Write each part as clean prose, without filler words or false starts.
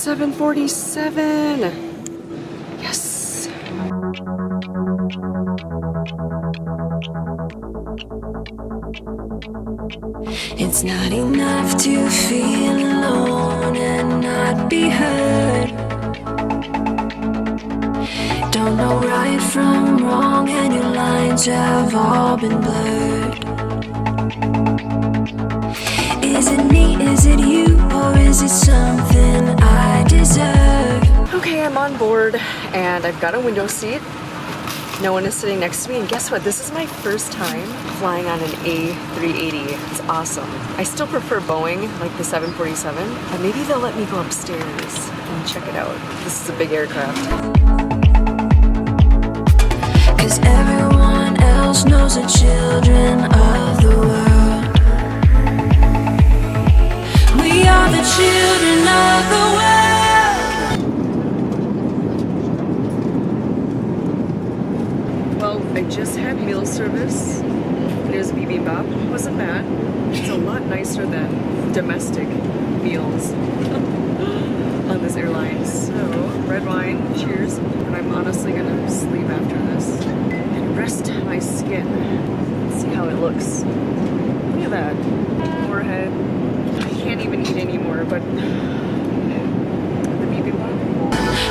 747. Yes. It's not enough to feel alone and not be heard. Don't know right from wrong, and your lines have all been blurred. Is it me, is it you, or is it something I deserve? Okay, I'm on board and I've got a window seat. No one is sitting next to me, and guess what? This is my first time flying on an A380. It's awesome. I still prefer Boeing, like the 747, but maybe they'll let me go upstairs and check it out. This is a big aircraft. 'Cause everyone else knows the children of the world. We are the children of the world. Well, I just had meal service. It was bibimbap. Wasn't bad. It's a lot nicer than domestic meals on this airline. So, red wine, cheers. And I'm honestly gonna sleep after this and rest my skin. See how it looks. Look at that. Forehead. I can't even eat anymore, but the bibimbap.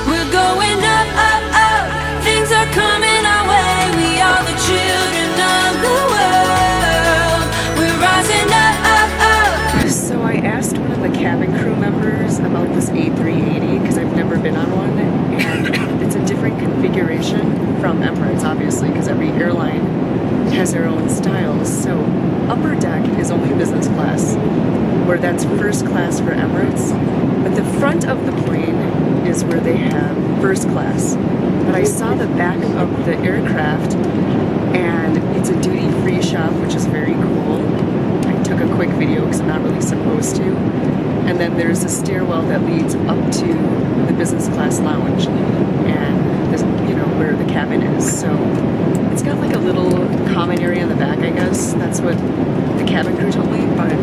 We're going up, up, up. Things are coming our way. We are the children of the world. We're rising up, up, up. So I asked one of the cabin crew members about this A380 because I've never been on one, and it's a different configuration from Emirates, obviously, because every airline has their own styles. So upper deck is only business class, where that's first class for Emirates, but the front of the plane is where they have first class. But I saw the back of the aircraft, and it's a duty-free shop, which is very cool. I took a quick video because I'm not really supposed to. And then there's a stairwell that leads up to the business class lounge, and this, you know, where the cabin is. So it's got like a little common area in the back, I guess. That's what the cabin crew told me, but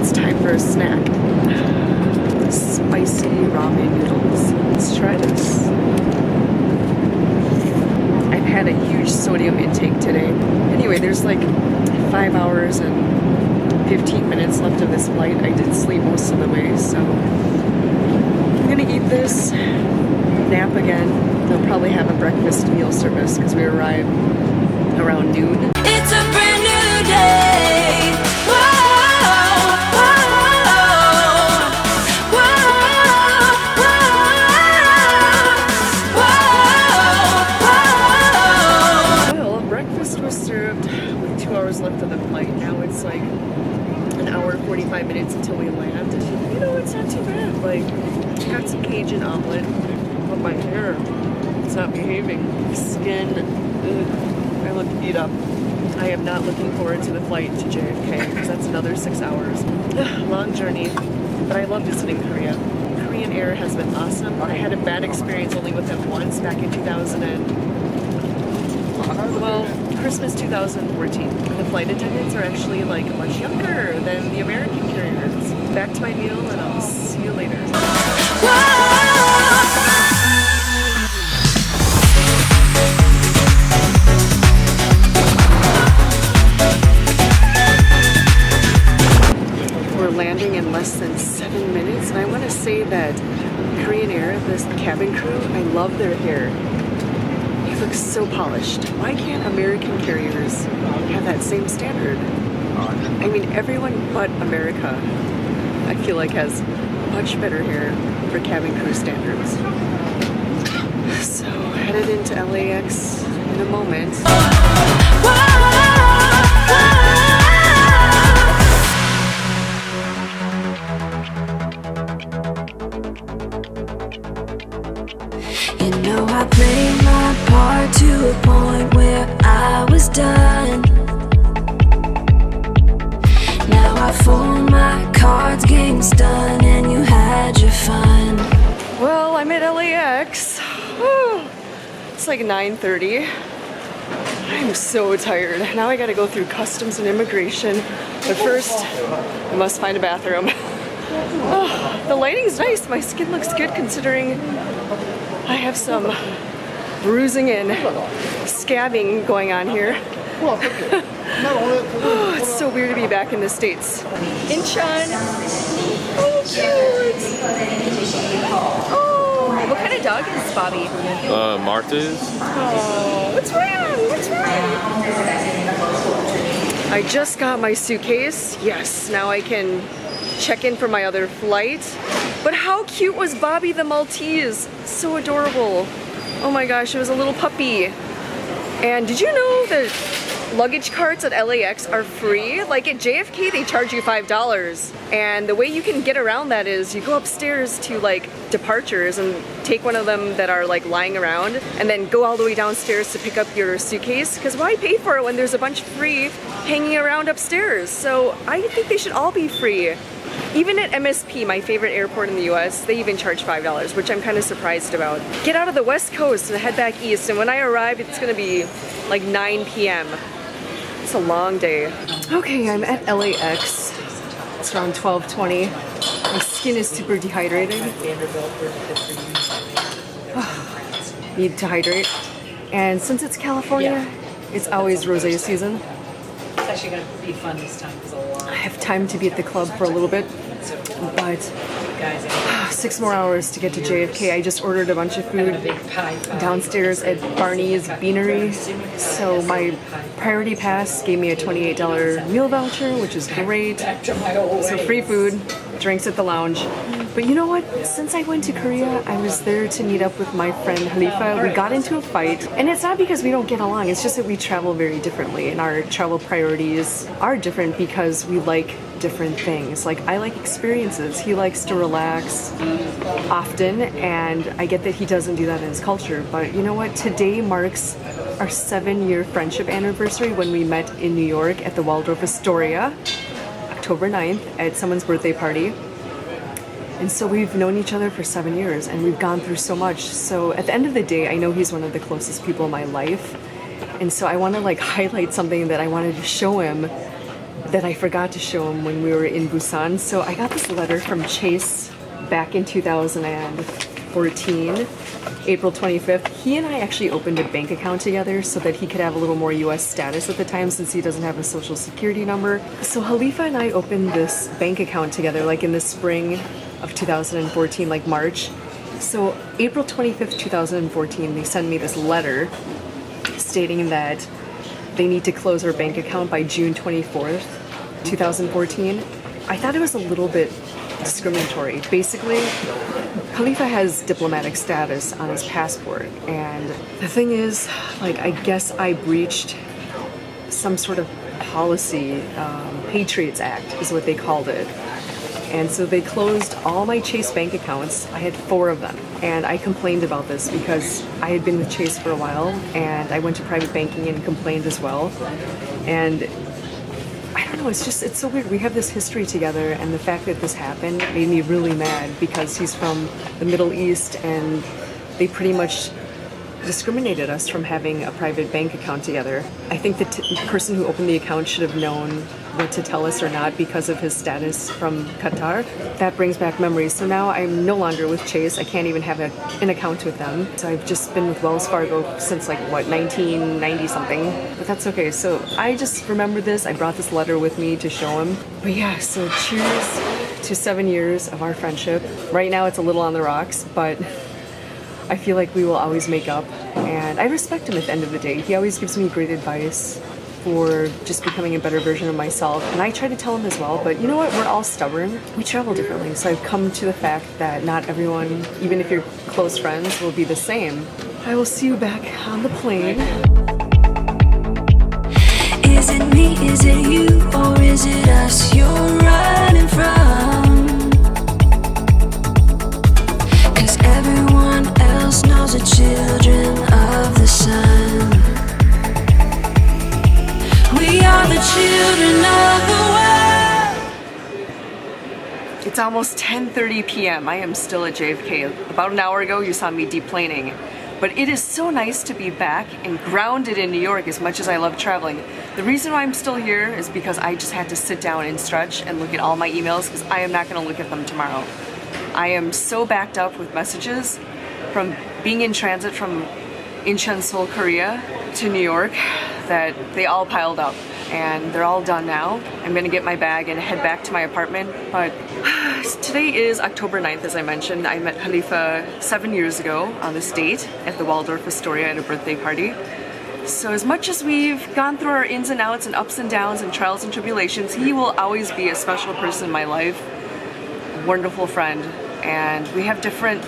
it's time for a snack. Spicy ramen noodles. Let's try this. I've had a huge sodium intake today. Anyway, there's like 5 hours and 15 minutes left of this flight. I did sleep most of the way, so I'm gonna eat this, nap again. They'll probably have a breakfast meal service because we arrive around noon. It's a brand new day. Whoa, whoa, whoa, whoa, whoa. Well, breakfast was served with 2 hours left of the flight. Now it's like an hour and 45 minutes until we land. You know, it's not too bad. Like, got some Cajun omelet. But my hair, it's not behaving. Skin, ugh, I look beat up. I am not looking forward to the flight to JFK because that's another 6 hours. Long journey, but I love visiting Korea. Korean Air has been awesome. I had a bad experience only with them once back in Christmas 2014. The flight attendants are actually like much younger than the American carriers. Back to my meal, and I'll see you later. We're landing in less than 7 minutes, and I want to say that Korean Air, this cabin crew, I love their hair. It looks so polished. Why can't American carriers have that same standard? I mean, everyone but America, I feel like, has much better hair for cabin crew standards. So, headed into LAX in a moment. You know I played my part to a point where I was done. Now I fold my cards, game's done, and you had your fun. Well, I'm at LAX. Whew. It's like 9:30. I'm so tired. Now I gotta go through customs and immigration. But first, I must find a bathroom. Oh, the lighting's nice. My skin looks good considering I have some bruising and scabbing going on here. Oh, it's so weird to be back in the States. Incheon. Oh, cute. Oh, what kind of dog is Bobby? Martha's. Oh, what's wrong? What's wrong? I just got my suitcase. Yes, now I can check in for my other flight. But how cute was Bobby the Maltese? So adorable. Oh my gosh, it was a little puppy. And did you know that luggage carts at LAX are free? Like at JFK, they charge you $5. And the way you can get around that is you go upstairs to like departures and take one of them that are like lying around and then go all the way downstairs to pick up your suitcase. Because why pay for it when there's a bunch free hanging around upstairs? So I think they should all be free. Even at MSP, my favorite airport in the US, they even charge $5, which I'm kind of surprised about. Get out of the West Coast and head back east, and when I arrive, it's gonna be like 9 p.m. It's a long day. Okay, I'm at LAX. It's around 12:20. My skin is super dehydrated. Need to hydrate. And since it's California, it's always rosé season. It's actually going to be fun this time because I have time to be at the club for a little bit, but 6 more hours to get to JFK. I just ordered a bunch of food downstairs at Barney's Beanery. So my Priority Pass gave me a $28 meal voucher, which is great. So free food, drinks at the lounge. But you know what? Since I went to Korea, I was there to meet up with my friend Khalifa. We got into a fight, and it's not because we don't get along. It's just that we travel very differently, and our travel priorities are different because we like different things. Like, I like experiences. He likes to relax often, and I get that he doesn't do that in his culture. But you know what? Today marks our 7-year friendship anniversary when we met in New York at the Waldorf Astoria, October 9th, at someone's birthday party. And so we've known each other for 7 years, and we've gone through so much. So at the end of the day, I know he's one of the closest people in my life. And so I want to like highlight something that I wanted to show him that I forgot to show him when we were in Busan. So I got this letter from Chase back in 2014, April 25th. He and I actually opened a bank account together so that he could have a little more US status at the time since he doesn't have a social security number. So Khalifa and I opened this bank account together like in the spring of 2014, like March. So April 25th, 2014, they sent me this letter stating that they need to close our bank account by June 24th, 2014. I thought it was a little bit discriminatory. Basically, Khalifa has diplomatic status on his passport, and the thing is, like, I guess I breached some sort of policy, Patriots Act is what they called it. And so they closed all my Chase bank accounts. I had 4 of them. And I complained about this because I had been with Chase for a while, and I went to private banking and complained as well. And I don't know, it's so weird. We have this history together, and the fact that this happened made me really mad because he's from the Middle East, and they pretty much discriminated us from having a private bank account together. I think the person who opened the account should have known what to tell us or not because of his status from Qatar. That brings back memories. So now I'm no longer with Chase. I can't even have an account with them. So I've just been with Wells Fargo since like, what, 1990 something. But that's okay. So I just remember this. I brought this letter with me to show him. But yeah, so cheers to 7 years of our friendship. Right now it's a little on the rocks, but I feel like we will always make up, and I respect him at the end of the day. He always gives me great advice for just becoming a better version of myself, and I try to tell him as well, but you know what? We're all stubborn. We travel differently, so I've come to the fact that not everyone, even if you're close friends, will be the same. I will see you back on the plane. Is it me, is it you, or is it us you're running from? 'Cause everyone else knows the children of the sun. We are the children of the world. It's almost 10:30 p.m. I am still at JFK. About an hour ago, you saw me deplaning. But it is so nice to be back and grounded in New York as much as I love traveling. The reason why I'm still here is because I just had to sit down and stretch and look at all my emails because I am not going to look at them tomorrow. I am so backed up with messages from being in transit from Incheon, Seoul, Korea to New York that they all piled up and they're all done now. I'm gonna get my bag and head back to my apartment, but today is October 9th, as I mentioned. I met Khalifa 7 years ago on this date at the Waldorf Astoria at a birthday party. So as much as we've gone through our ins and outs and ups and downs and trials and tribulations, he will always be a special person in my life, a wonderful friend, and we have different,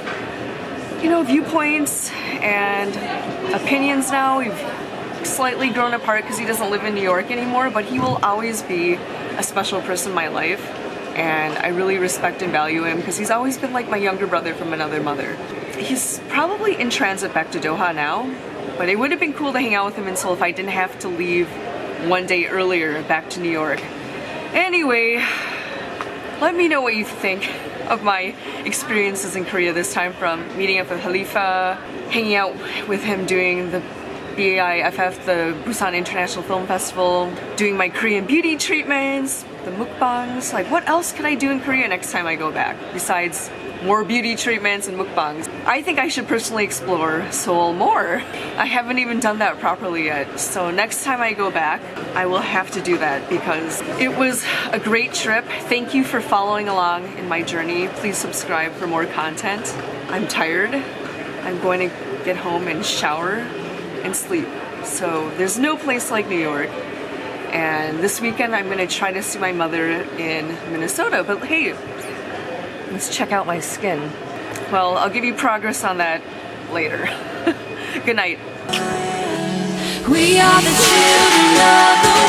viewpoints and opinions now. We've slightly grown apart because he doesn't live in New York anymore, but he will always be a special person in my life, and I really respect and value him because he's always been like my younger brother from another mother. He's probably in transit back to Doha now, but it would have been cool to hang out with him in Seoul if I didn't have to leave one day earlier back to New York. Anyway, let me know what you think of my experiences in Korea this time, from meeting up with Khalifa, hanging out with him doing the BAIFF, the Busan International Film Festival, doing my Korean beauty treatments, the mukbangs. Like, what else could I do in Korea next time I go back besides more beauty treatments and mukbangs? I think I should personally explore Seoul more. I haven't even done that properly yet. So next time I go back, I will have to do that because it was a great trip. Thank you for following along in my journey. Please subscribe for more content. I'm tired. I'm going to get home and shower and sleep. So there's no place like New York. And this weekend I'm going to try to see my mother in Minnesota. But hey, let's check out my skin. Well, I'll give you progress on that later. Good night. We are the children of the